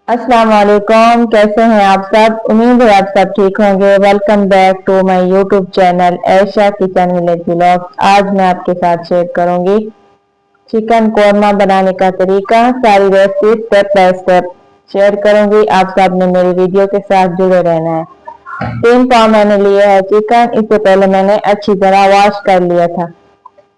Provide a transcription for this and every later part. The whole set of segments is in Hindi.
अस्सलाम वालेकुम। कैसे हैं आप सब? उम्मीद है आप सब ठीक होंगे। Welcome back to my YouTube channel Aisha kitchen village vlogs. आज मैं आपके साथ शेयर करूंगी चिकन कोरमा बनाने का तरीका। सारी recipe step by step share करूंगी। आप सब ने मेरी वीडियो के साथ जुड़े रहना है। 3 पाव मैंने लिया है चिकन। इससे पहले मैंने अच्छी तरह वॉश कर लिया था।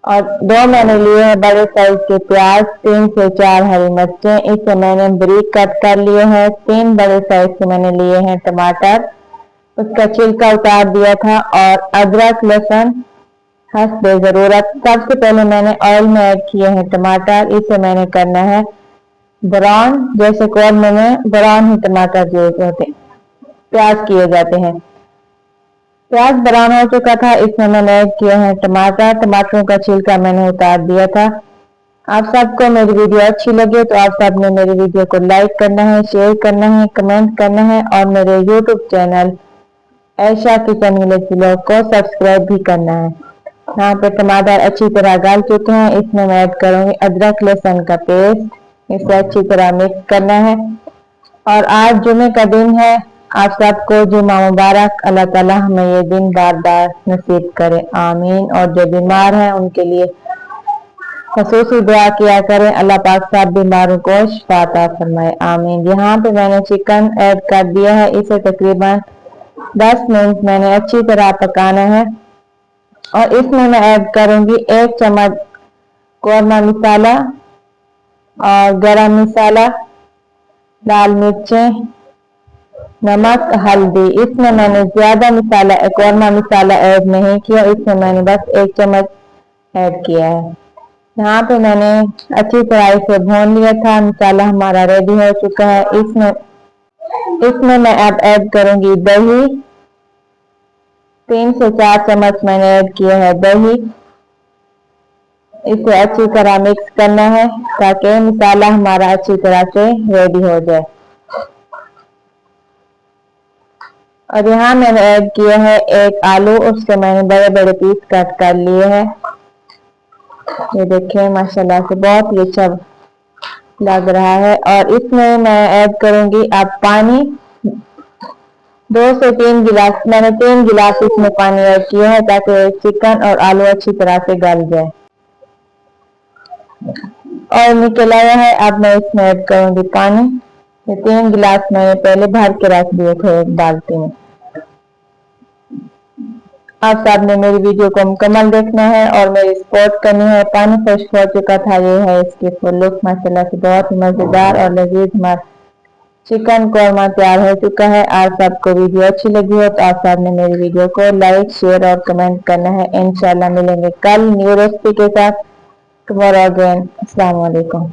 और 2 मैंने लिए हैं बड़े साइज के प्याज, 3 से 4 हरी मिर्चें, इसे मैंने बारीक कट कर लिए हैं। 3 बड़े साइज के मैंने लिए हैं टमाटर, उसका छिलका उतार दिया था। और अदरक लहसुन हस्बे जरूरत। सबसे पहले मैंने ऑयल में ऐड किए हैं टमाटर। इसे मैंने करना है ब्राउन, जैसे कौरमे में ब्राउन ही टमाटर जो होते प्याज किए जाते हैं। प्याज ब्राउन हो चुका था, इसमें मैंने ऐड किए हैं टमाटर। टमाटरों का छिलका मैंने उतार दिया था। आप सबको मेरी वीडियो अच्छी लगे तो आप सब ने मेरी वीडियो को लाइक करना है, शेयर करना है, कमेंट करना है और मेरे YouTube channel Aisha kitchen village vlog को सब्सक्राइब भी करना है। यहाँ पे टमाटर अच्छी तरह गल चुके हैं। इसमें मैं ऐड करूंगी अदरक लहसुन का पेस्ट। इसे अच्छी तरह मिक्स करना है। और आज जुमे का दिन है। आप सबको जुमा मुबारक। अल्लाह ताला हमें ये दिन बार बार नसीब करे, आमीन। और जो बीमार हैं उनके लिए खसूसी दुआ किया करें, अल्लाह पाक सब बीमारों को शिफा अता फरमाए, आमीन। यहाँ पे मैंने चिकन ऐड कर दिया है। इसे तकरीबन 10 मिनट मैंने अच्छी तरह पकाना है। और इसमें मैं ऐड करूंगी 1 चम्मच कोरमा मसाला और गरम मसाला, लाल मिर्चें, नमक, हल्दी। इसमें मैंने ज्यादा मसाला कोरमा मसाला ऐड नहीं किया, इसमें मैंने बस 1 चम्मच ऐड किया है। यहाँ पे मैंने अच्छी तरह इसे भून लिया था। मसाला हमारा रेडी हो चुका है। इसमें मैं अब ऐड करूंगी दही। 3 से 4 चम्मच मैंने ऐड किया है दही। इसे अच्छी तरह मिक्स करना है ताकि मसाला हमारा अच्छी तरह से रेडी हो जाए। और यहाँ मैंने ऐड किया है 1 आलू, उसके मैंने बड़े बड़े पीस कट कर लिए हैं। ये देखिए माशाल्लाह से बहुत ही अच्छा लग रहा है। और इसमें मैं ऐड करूंगी अब पानी। 2 से 3 गिलास, मैंने 3 गिलास इसमें पानी ऐड किया है ताकि चिकन और आलू अच्छी तरह से गल जाए। और निकल आया है। अब मैं इसमें ऐड करूंगी पानी। ये 3 गिलास मैंने पहले भर के रख दिए थे एक बाल्टी में। आप सब ने मेरी वीडियो को मुकम्मल देखना है और मेरी सपोर्ट करनी है। पानी खुश्क हो चुका था। ये है इसकी फुल लुक माशाल्लाह से बहुत ही मजेदार और लजीज हमारा चिकन कोरमा तैयार हो चुका है। आप सबको वीडियो अच्छी लगी हो तो आप सब ने मेरी वीडियो को लाइक, शेयर और कमेंट करना है। इंशाल्लाह मिलेंगे कल न्यू रेसिपी के साथ। Tomorrow again. अस्सलाम वालेकुम।